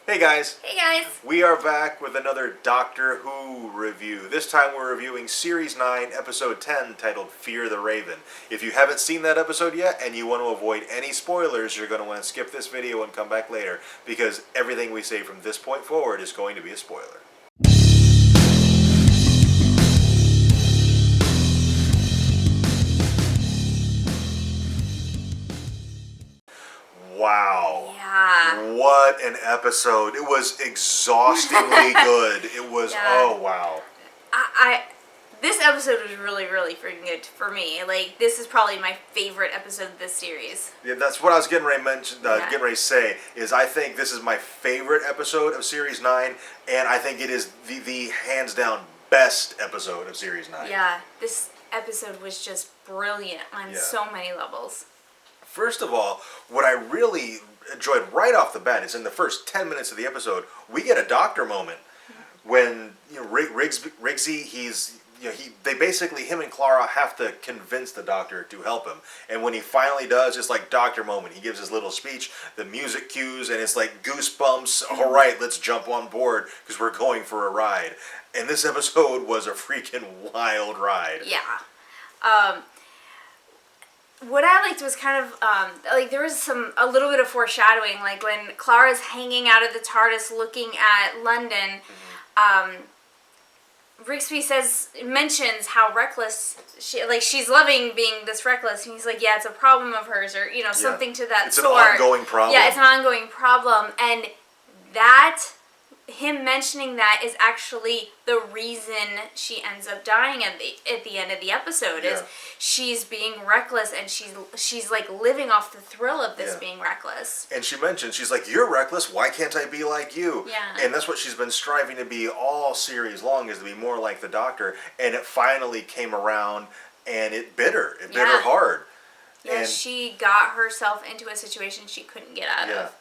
Hey guys! Hey guys! We are back with another Doctor Who review. This time we're reviewing Series 9, Episode 10, titled Fear the Raven. If you haven't seen that episode yet and you want to avoid any spoilers, you're going to want to skip this video and come back later, because everything we say from this point forward is going to be a spoiler. Wow. Yeah. What an episode. It was exhaustingly good. It was, oh wow. This episode was really freaking good for me. Like, this is probably my favorite episode of this series. Yeah, that's what I was getting ready to say, is I think this is my favorite episode of Series 9, and I think it is the hands down best episode of Series 9. Yeah, this episode was just brilliant on so many levels. First of all, what I really enjoyed right off the bat is in the first 10 minutes of the episode, we get a Doctor moment when Rigsy, they basically, him and Clara have to convince the Doctor to help him. And when he finally does, it's like Doctor moment. He gives his little speech, the music cues, and it's like goosebumps. All right, let's jump on board because we're going for a ride. And this episode was a freaking wild ride. Yeah. What I liked was kind of, there was a little bit of foreshadowing, like when Clara's hanging out of the TARDIS looking at London, Rigsby mentions how reckless she's loving being this reckless, and he's like, yeah, it's a problem of hers, or, something to that it's sort. It's an ongoing problem. Yeah, it's an ongoing problem, and him mentioning that is actually the reason she ends up dying at the end of the episode. Is she's being reckless, and she's like living off the thrill of this being reckless. And she mentioned, she's like, you're reckless, why can't I be like you? Yeah. And that's what she's been striving to be all series long, is to be more like the Doctor, and it finally came around, and it bit her hard. Yeah, and she got herself into a situation she couldn't get out of.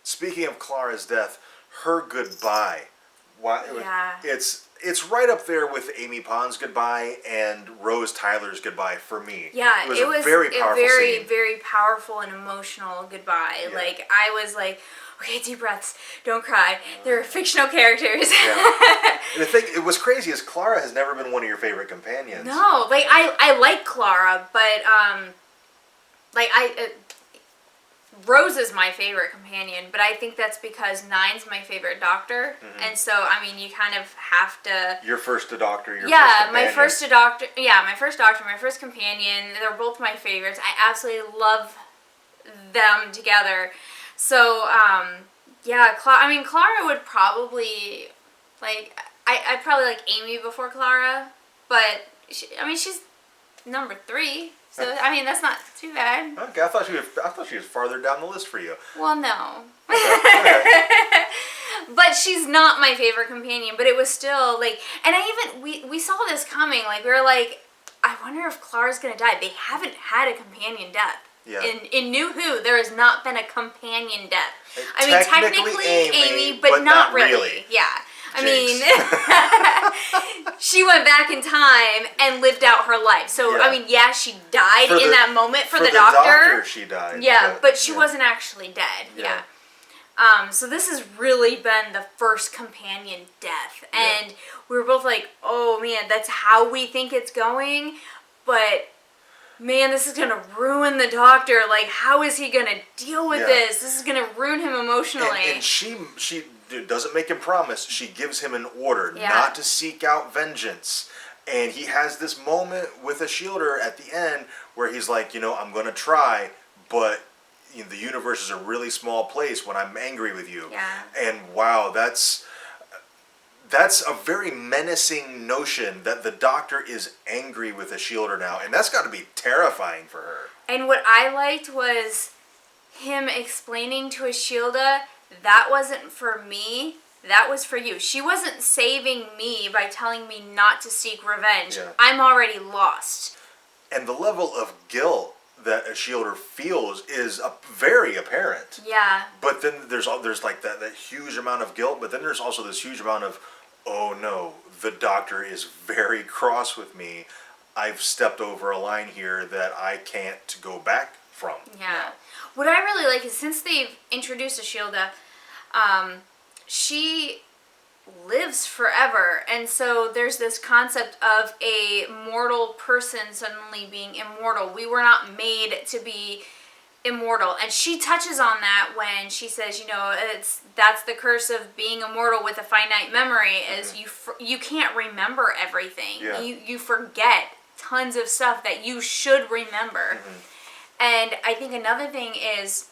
Speaking of Clara's death, her goodbye. Yeah. It's right up there with Amy Pond's goodbye and Rose Tyler's goodbye for me. Yeah, it was a very powerful scene. Very powerful and emotional goodbye. Yeah. Like, I was like, okay, deep breaths, don't cry. They're fictional characters. Yeah. And the thing, it was crazy, is Clara has never been one of your favorite companions. No, like, I like Clara, but Rose is my favorite companion, but I think that's because Nine's my favorite Doctor, and so, I mean, you kind of have to... Your first Doctor, my first Doctor, my first companion, they're both my favorites. I absolutely love them together. So, Clara would probably, I'd probably like Amy before Clara, but, she's number 3. So, that's not too bad. Okay, I thought she was farther down the list for you. Well, no. Okay. But she's not my favorite companion, but it was still, and we saw this coming, we were like, I wonder if Clara's gonna die. They haven't had a companion death. Yeah. In New Who, there has not been a companion death. Technically Amy, but not really. Yeah. She went back in time and lived out her life. So, she died in that moment for the Doctor. She died. Yeah, but she wasn't actually dead. Yeah. So this has really been the first companion death. And we were both like, oh, man, that's how we think it's going. But, man, this is going to ruin the Doctor. Like, how is he going to deal with this? This is going to ruin him emotionally. And she doesn't make him promise. She gives him an order not to seek out vengeance. And he has this moment with a Shielder at the end where he's like, I'm going to try, but the universe is a really small place when I'm angry with you. Yeah. And wow, that's a very menacing notion that the Doctor is angry with a Shielder now. And that's got to be terrifying for her. And what I liked was him explaining to Ashilda, that wasn't for me, that was for you. She wasn't saving me by telling me not to seek revenge. Yeah. I'm already lost. And the level of guilt that a Shielder feels is very apparent. Yeah. But then there's like that huge amount of guilt, but then there's also this huge amount of, oh no, the Doctor is very cross with me. I've stepped over a line here that I can't go back from. Yeah. What I really like is, since they've introduced Ashilda, she lives forever, and so there's this concept of a mortal person suddenly being immortal. We were not made to be immortal, and she touches on that when she says, that's the curse of being immortal with a finite memory, is you can't remember everything. Yeah. You forget tons of stuff that you should remember. And I think another thing is,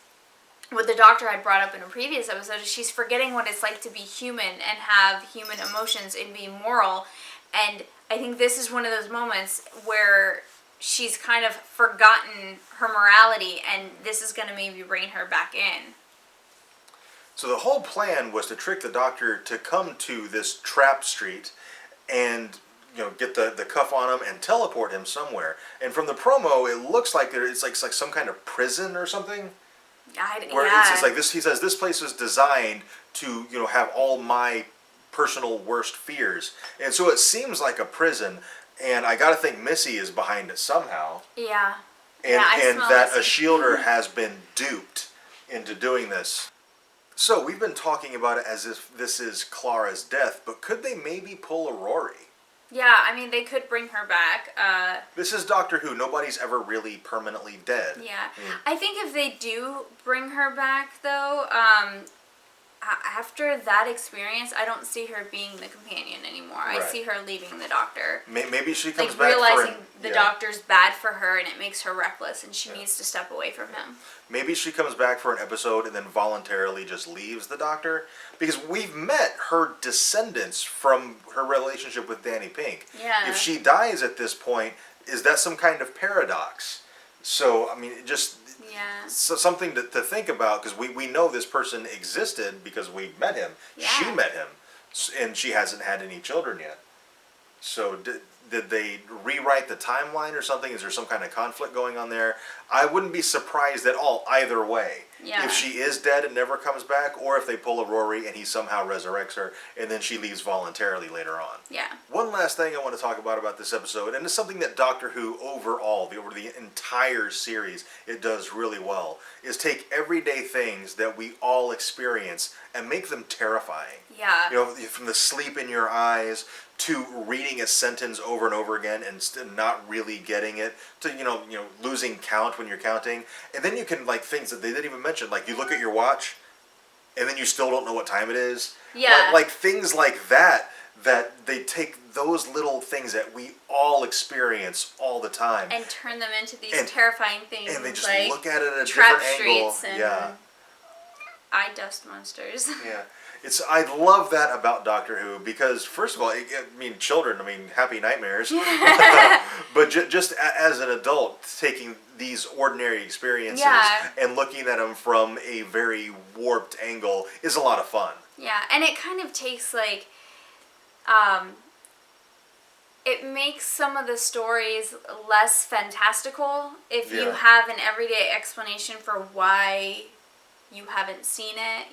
what the doctor had brought up in a previous episode, is she's forgetting what it's like to be human and have human emotions and be moral. And I think this is one of those moments where she's kind of forgotten her morality, and this is going to maybe bring her back in. So the whole plan was to trick the doctor to come to this trap street and get the cuff on him and teleport him somewhere. And from the promo, it looks like it's like some kind of prison or something. It's like this. He says this place was designed to have all my personal worst fears, and so it seems like a prison. And I got to think Missy is behind it somehow. Yeah. And that a Shielder has been duped into doing this. So we've been talking about it as if this is Clara's death, but could they maybe pull a Rory? Yeah, I mean, they could bring her back. This is Doctor Who. Nobody's ever really permanently dead. Yeah. I think if they do bring her back, though, after that experience, I don't see her being the companion anymore. Right. I see her leaving the Doctor. Maybe she comes back realizing the Doctor's bad for her, and it makes her reckless, and she needs to step away from him. Maybe she comes back for an episode and then voluntarily just leaves the Doctor. Because we've met her descendants from her relationship with Danny Pink. Yeah. If she dies at this point, is that some kind of paradox? So, I mean, just something to think about, because we know this person existed because we met him. Yeah. She met him, and she hasn't had any children yet. So did they rewrite the timeline or something? Is there some kind of conflict going on there? I wouldn't be surprised at all either way. Yeah. If she is dead and never comes back, or if they pull a Rory and he somehow resurrects her and then she leaves voluntarily later on. Yeah. One last thing I want to talk about this episode, and it's something that Doctor Who overall, over the entire series, it does really well, is take everyday things that we all experience and make them terrifying. Yeah. From the sleep in your eyes to reading a sentence over and over again and not really getting it, to losing count when you're counting, and then you can things that they didn't even mention, like you look at your watch and then you still don't know what time it is. Yeah. Like things like that they take those little things that we all experience all the time and turn them into these terrifying things, and they just like look at it at a trap different angle. streets and eye dust monsters. Yeah. I love that about Doctor Who, because first of all, children, happy nightmares. But just as an adult, taking these ordinary experiences and looking at them from a very warped angle is a lot of fun. Yeah, and it kind of takes it makes some of the stories less fantastical if you have an everyday explanation for why you haven't seen it.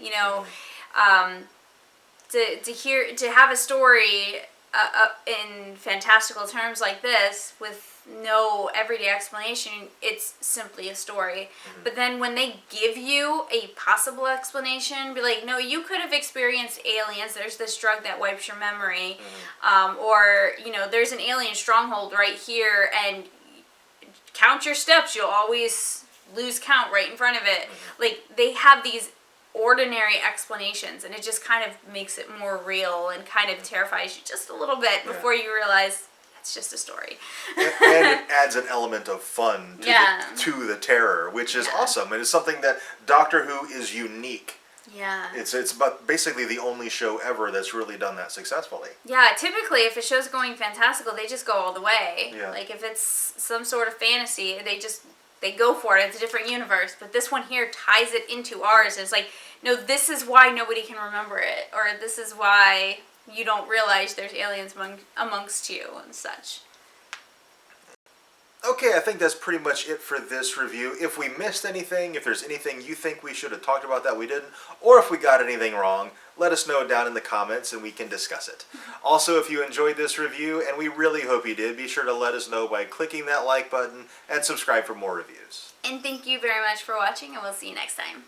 To have a story in fantastical terms like this with no everyday explanation, it's simply a story. But then when they give you a possible explanation, be like, no, you could have experienced aliens, there's this drug that wipes your memory, or there's an alien stronghold right here, and count your steps, you'll always lose count right in front of it. They have these ordinary explanations, and it just kind of makes it more real and kind of terrifies you just a little bit before you realize it's just a story. And it adds an element of fun to the terror, which is awesome. And it's something that Doctor Who is unique. Yeah. It's about basically the only show ever that's really done that successfully. Yeah, typically if a show's going fantastical, they just go all the way. Yeah. If it's some sort of fantasy, they go for it. It's a different universe. But this one here ties it into ours. It's like, no, this is why nobody can remember it. Or this is why you don't realize there's aliens amongst you and such. Okay, I think that's pretty much it for this review. If we missed anything, if there's anything you think we should have talked about that we didn't, or if we got anything wrong, let us know down in the comments and we can discuss it. Also, if you enjoyed this review, and we really hope you did, be sure to let us know by clicking that like button and subscribe for more reviews. And thank you very much for watching, and we'll see you next time.